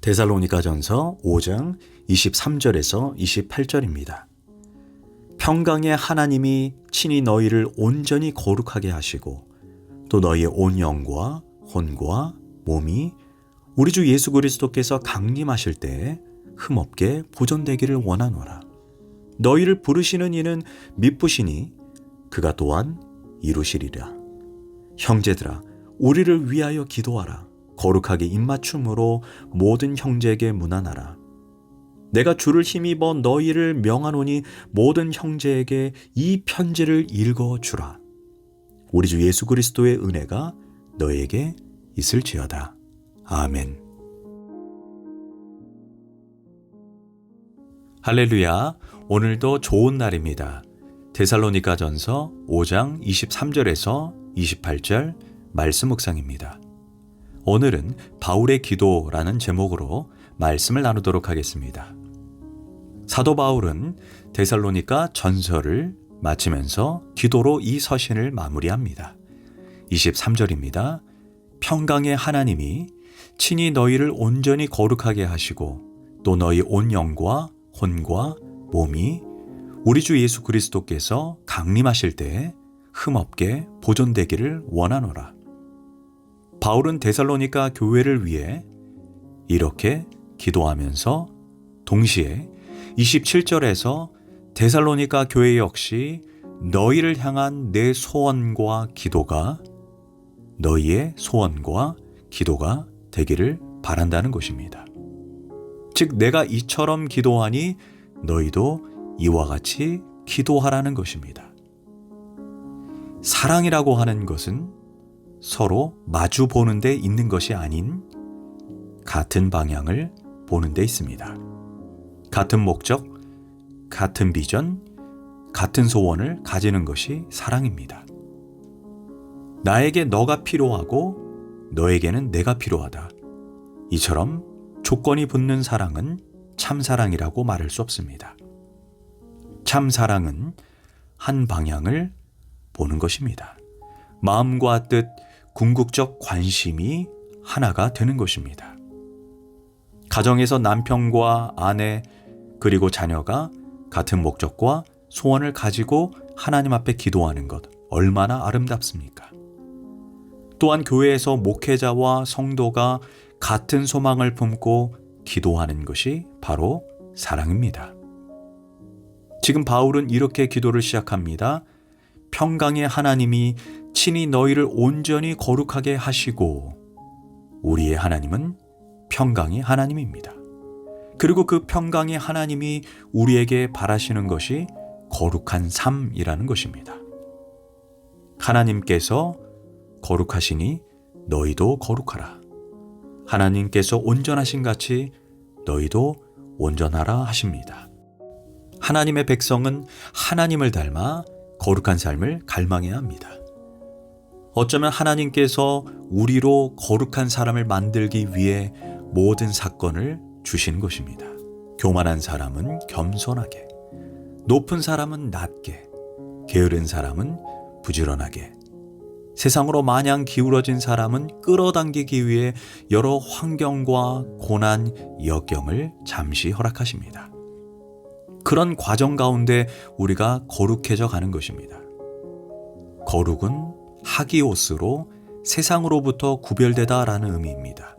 데살로니가전서 5장 23절에서 28절입니다. 평강의 하나님이 친히 너희를 온전히 거룩하게 하시고 또 너희의 온 영과 혼과 몸이 우리 주 예수 그리스도께서 강림하실 때에 흠없게 보존되기를 원하노라. 너희를 부르시는 이는 미쁘시니 그가 또한 이루시리라. 형제들아, 우리를 위하여 기도하라. 거룩하게 입맞춤으로 모든 형제에게 문안하라. 내가 주를 힘입어 너희를 명하노니 모든 형제에게 이 편지를 읽어주라. 우리 주 예수 그리스도의 은혜가 너희에게 있을지어다. 아멘. 할렐루야. 오늘도 좋은 날입니다. 데살로니가전서 5장 23절에서 28절 말씀 묵상입니다. 오늘은 바울의 기도라는 제목으로 말씀을 나누도록 하겠습니다. 사도 바울은 데살로니가 전서를 마치면서 기도로 이 서신을 마무리합니다. 23절입니다. 평강의 하나님이 친히 너희를 온전히 거룩하게 하시고 또 너희 온 영과 혼과 몸이 우리 주 예수 그리스도께서 강림하실 때에 흠없게 보존되기를 원하노라. 바울은 데살로니가 교회를 위해 이렇게 기도하면서 동시에 27절에서 데살로니가 교회 역시 너희를 향한 내 소원과 기도가 너희의 소원과 기도가 되기를 바란다는 것입니다. 즉 내가 이처럼 기도하니 너희도 이와 같이 기도하라는 것입니다. 사랑이라고 하는 것은 서로 마주 보는 데 있는 것이 아닌 같은 방향을 보는 데 있습니다. 같은 목적, 같은 비전, 같은 소원을 가지는 것이 사랑입니다. 나에게 너가 필요하고 너에게는 내가 필요하다. 이처럼 조건이 붙는 사랑은 참사랑이라고 말할 수 없습니다. 참사랑은 한 방향을 보는 것입니다. 마음과 뜻, 궁극적 관심이 하나가 되는 것입니다. 가정에서 남편과 아내 그리고 자녀가 같은 목적과 소원을 가지고 하나님 앞에 기도하는 것 얼마나 아름답습니까? 또한 교회에서 목회자와 성도가 같은 소망을 품고 기도하는 것이 바로 사랑입니다. 지금 바울은 이렇게 기도를 시작합니다. 평강의 하나님이 친히 너희를 온전히 거룩하게 하시고 우리의 하나님은 평강의 하나님입니다. 그리고 그 평강의 하나님이 우리에게 바라시는 것이 거룩한 삶이라는 것입니다. 하나님께서 거룩하시니 너희도 거룩하라. 하나님께서 온전하신 같이 너희도 온전하라 하십니다. 하나님의 백성은 하나님을 닮아 거룩한 삶을 갈망해야 합니다. 어쩌면 하나님께서 우리로 거룩한 사람을 만들기 위해 모든 사건을 주신 것입니다. 교만한 사람은 겸손하게, 높은 사람은 낮게, 게으른 사람은 부지런하게, 세상으로 마냥 기울어진 사람은 끌어당기기 위해 여러 환경과 고난, 역경을 잠시 허락하십니다. 그런 과정 가운데 우리가 거룩해져 가는 것입니다. 거룩은 하기오스로 세상으로부터 구별되다라는 의미입니다.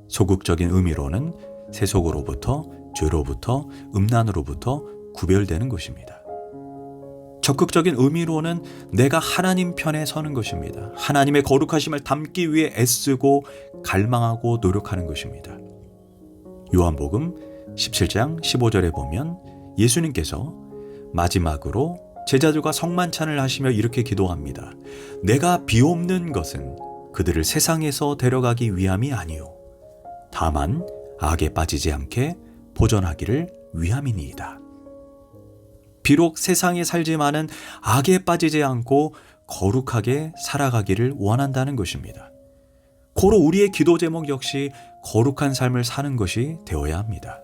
소극적인 의미로는 세속으로부터, 죄로부터, 음란으로부터 구별되는 것입니다. 적극적인 의미로는 내가 하나님 편에 서는 것입니다. 하나님의 거룩하심을 담기 위해 애쓰고 갈망하고 노력하는 것입니다. 요한복음 17장 15절에 보면 예수님께서 마지막으로 제자들과 성만찬을 하시며 이렇게 기도합니다. 내가 비옵는 것은 그들을 세상에서 데려가기 위함이 아니요 다만 악에 빠지지 않게 보존하기를 위함이니이다. 비록 세상에 살지만은 악에 빠지지 않고 거룩하게 살아가기를 원한다는 것입니다. 고로 우리의 기도 제목 역시 거룩한 삶을 사는 것이 되어야 합니다.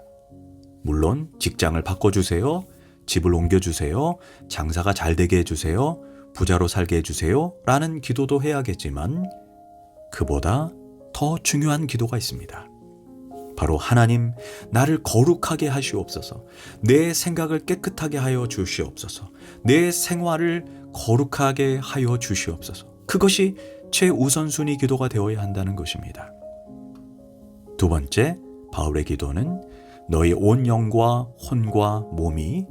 물론 직장을 바꿔주세요, 집을 옮겨주세요, 장사가 잘 되게 해주세요, 부자로 살게 해주세요 라는 기도도 해야겠지만 그보다 더 중요한 기도가 있습니다. 바로 하나님, 나를 거룩하게 하시옵소서. 내 생각을 깨끗하게 하여 주시옵소서. 내 생활을 거룩하게 하여 주시옵소서. 그것이 최우선순위 기도가 되어야 한다는 것입니다. 두 번째, 바울의 기도는 너희 온 영과 혼과 몸이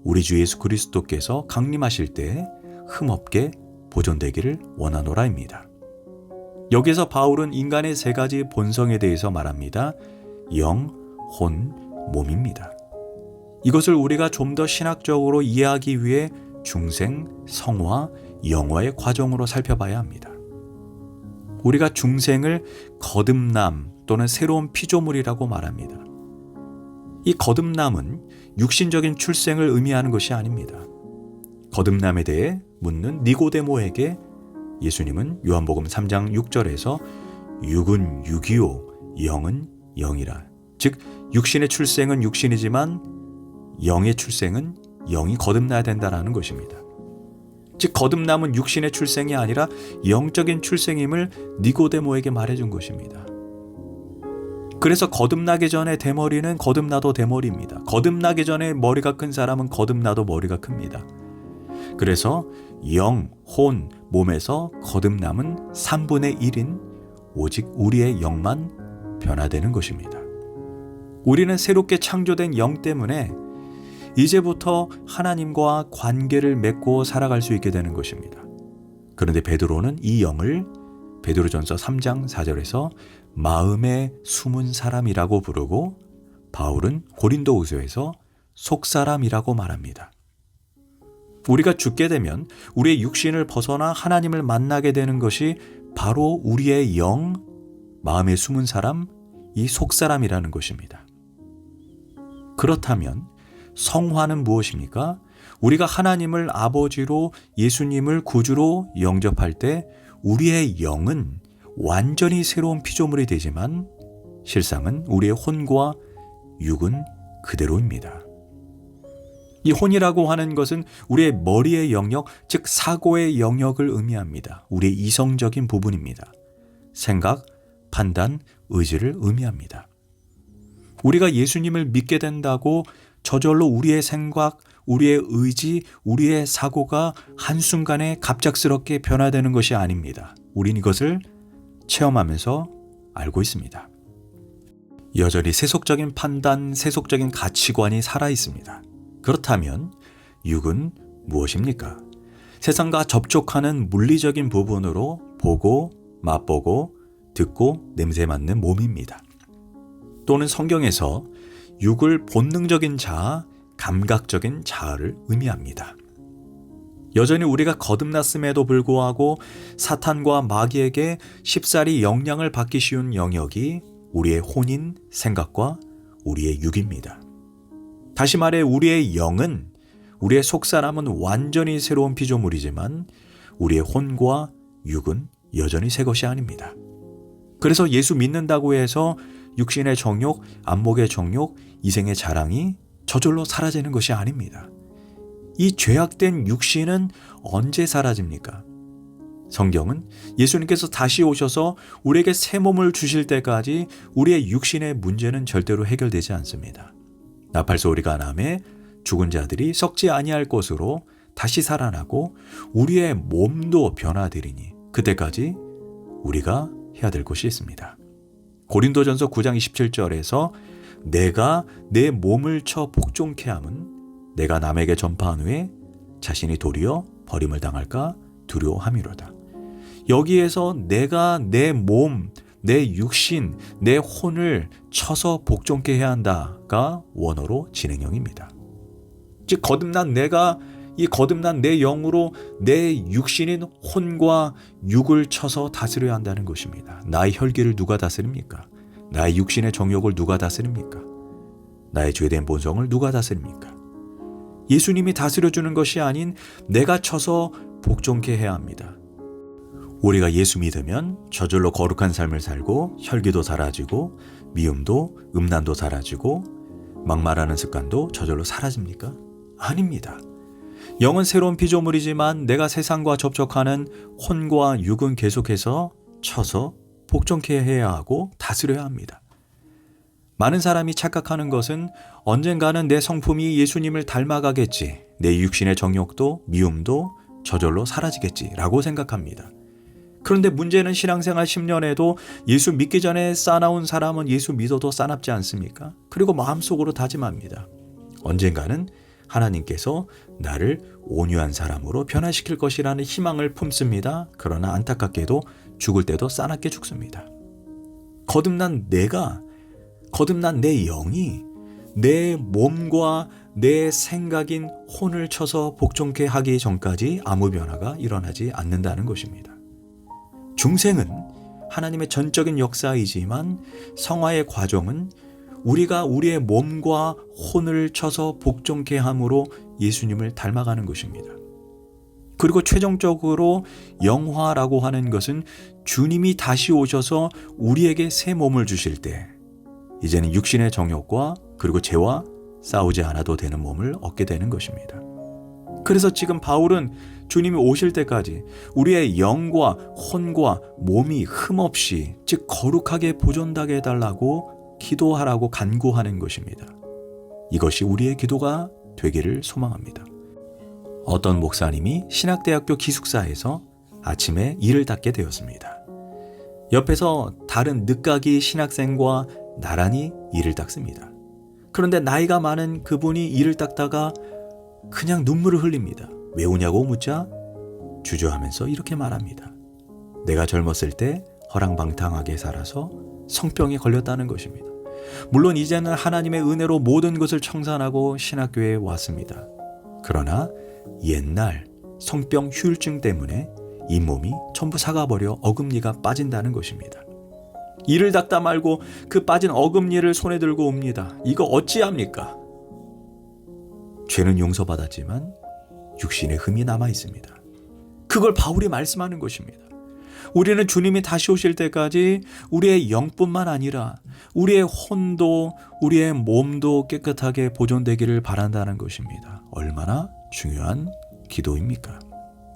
우리 주 예수 그리스도께서 강림하실 때 흠없게 보존되기를 원하노라입니다. 여기서 바울은 인간의 세 가지 본성에 대해서 말합니다. 영, 혼, 몸입니다. 이것을 우리가 좀 더 신학적으로 이해하기 위해 중생, 성화, 영화의 과정으로 살펴봐야 합니다. 우리가 중생을 거듭남 또는 새로운 피조물이라고 말합니다. 이 거듭남은 육신적인 출생을 의미하는 것이 아닙니다. 거듭남에 대해 묻는 니고데모에게 예수님은 요한복음 3장 6절에서 육은 육이요 영은 영이라. 즉 육신의 출생은 육신이지만 영의 출생은 영이 거듭나야 된다는 것입니다. 즉 거듭남은 육신의 출생이 아니라 영적인 출생임을 니고데모에게 말해준 것입니다. 그래서 거듭나기 전에 대머리는 거듭나도 대머리입니다. 거듭나기 전에 머리가 큰 사람은 거듭나도 머리가 큽니다. 그래서 영, 혼, 몸에서 거듭남은 3분의 1인 오직 우리의 영만 변화되는 것입니다. 우리는 새롭게 창조된 영 때문에 이제부터 하나님과 관계를 맺고 살아갈 수 있게 되는 것입니다. 그런데 베드로는 이 영을 베드로전서 3장 4절에서 마음에 숨은 사람이라고 부르고 바울은 고린도후서에서 속사람이라고 말합니다. 우리가 죽게 되면 우리의 육신을 벗어나 하나님을 만나게 되는 것이 바로 우리의 영, 마음에 숨은 사람, 이 속사람이라는 것입니다. 그렇다면 성화는 무엇입니까? 우리가 하나님을 아버지로 예수님을 구주로 영접할 때 우리의 영은 완전히 새로운 피조물이 되지만 실상은 우리의 혼과 육은 그대로입니다. 이 혼이라고 하는 것은 우리의 머리의 영역, 즉 사고의 영역을 의미합니다. 우리의 이성적인 부분입니다. 생각, 판단, 의지를 의미합니다. 우리가 예수님을 믿게 된다고 저절로 우리의 생각, 우리의 의지, 우리의 사고가 한순간에 갑작스럽게 변화되는 것이 아닙니다. 우린 이것을 체험하면서 알고 있습니다. 여전히 세속적인 판단, 세속적인 가치관이 살아 있습니다. 그렇다면 육은 무엇입니까? 세상과 접촉하는 물리적인 부분으로 보고, 맛보고, 듣고, 냄새 맡는 몸입니다. 또는 성경에서 육을 본능적인 자아, 감각적인 자아를 의미합니다. 여전히 우리가 거듭났음에도 불구하고 사탄과 마귀에게 쉽사리 영향을 받기 쉬운 영역이 우리의 혼인, 생각과 우리의 육입니다. 다시 말해 우리의 영은, 우리의 속사람은 완전히 새로운 피조물이지만 우리의 혼과 육은 여전히 새 것이 아닙니다. 그래서 예수 믿는다고 해서 육신의 정욕, 안목의 정욕, 이생의 자랑이 저절로 사라지는 것이 아닙니다. 이 죄악된 육신은 언제 사라집니까? 성경은 예수님께서 다시 오셔서 우리에게 새 몸을 주실 때까지 우리의 육신의 문제는 절대로 해결되지 않습니다. 나팔소리가 나매 죽은 자들이 썩지 아니할 것으로 다시 살아나고 우리의 몸도 변화되리니 그때까지 우리가 해야 될 것이 있습니다. 고린도전서 9장 27절에서 내가 내 몸을 쳐 복종케 함은 내가 남에게 전파한 후에 자신이 도리어 버림을 당할까 두려워함이로다. 여기에서 내가 내 몸, 내 육신, 내 혼을 쳐서 복종케 해야 한다가 원어로 진행형입니다. 즉 거듭난 내가 이 거듭난 내 영으로 내 육신인 혼과 육을 쳐서 다스려야 한다는 것입니다. 나의 혈기를 누가 다스립니까? 나의 육신의 정욕을 누가 다스립니까? 나의 죄된 본성을 누가 다스립니까? 예수님이 다스려주는 것이 아닌 내가 쳐서 복종케 해야 합니다. 우리가 예수 믿으면 저절로 거룩한 삶을 살고 혈기도 사라지고 미움도 음란도 사라지고 막말하는 습관도 저절로 사라집니까? 아닙니다. 영은 새로운 피조물이지만 내가 세상과 접촉하는 혼과 육은 계속해서 쳐서 복종케 해야 하고 다스려야 합니다. 많은 사람이 착각하는 것은 언젠가는 내 성품이 예수님을 닮아가겠지, 내 육신의 정욕도 미움도 저절로 사라지겠지라고 생각합니다. 그런데 문제는 신앙생활 10년에도 예수 믿기 전에 싸나운 사람은 예수 믿어도 싸납지 않습니까? 그리고 마음속으로 다짐합니다. 언젠가는 하나님께서 나를 온유한 사람으로 변화시킬 것이라는 희망을 품습니다. 그러나 안타깝게도 죽을 때도 싸납게 죽습니다. 거듭난 내 영이 내 몸과 내 생각인 혼을 쳐서 복종케 하기 전까지 아무 변화가 일어나지 않는다는 것입니다. 중생은 하나님의 전적인 역사이지만 성화의 과정은 우리가 우리의 몸과 혼을 쳐서 복종케 함으로 예수님을 닮아가는 것입니다. 그리고 최종적으로 영화라고 하는 것은 주님이 다시 오셔서 우리에게 새 몸을 주실 때 이제는 육신의 정욕과 그리고 죄와 싸우지 않아도 되는 몸을 얻게 되는 것입니다. 그래서 지금 바울은 주님이 오실 때까지 우리의 영과 혼과 몸이 흠없이, 즉 거룩하게 보존되게 해달라고 기도하라고 간구하는 것입니다. 이것이 우리의 기도가 되기를 소망합니다. 어떤 목사님이 신학대학교 기숙사에서 아침에 이를 닦게 되었습니다. 옆에서 다른 늦가기 신학생과 나란히 이를 닦습니다. 그런데 나이가 많은 그분이 이를 닦다가 그냥 눈물을 흘립니다. 왜 우냐고 묻자 주저하면서 이렇게 말합니다. 내가 젊었을 때 허랑방탕하게 살아서 성병에 걸렸다는 것입니다. 물론 이제는 하나님의 은혜로 모든 것을 청산하고 신학교에 왔습니다. 그러나 옛날 성병 후유증 때문에 이 몸이 전부 사가버려 어금니가 빠진다는 것입니다. 이를 닦다 말고 그 빠진 어금니를 손에 들고 옵니다. 이거 어찌합니까? 죄는 용서받았지만 육신의 흠이 남아 있습니다. 그걸 바울이 말씀하는 것입니다. 우리는 주님이 다시 오실 때까지 우리의 영뿐만 아니라 우리의 혼도 우리의 몸도 깨끗하게 보존되기를 바란다는 것입니다. 얼마나 중요한 기도입니까?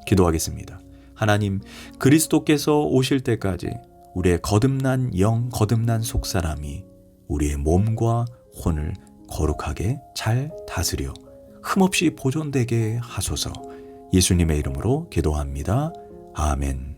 기도하겠습니다. 하나님, 그리스도께서 오실 때까지 우리의 거듭난 영, 거듭난 속사람이 우리의 몸과 혼을 거룩하게 잘 다스려 흠없이 보존되게 하소서. 예수님의 이름으로 기도합니다. 아멘.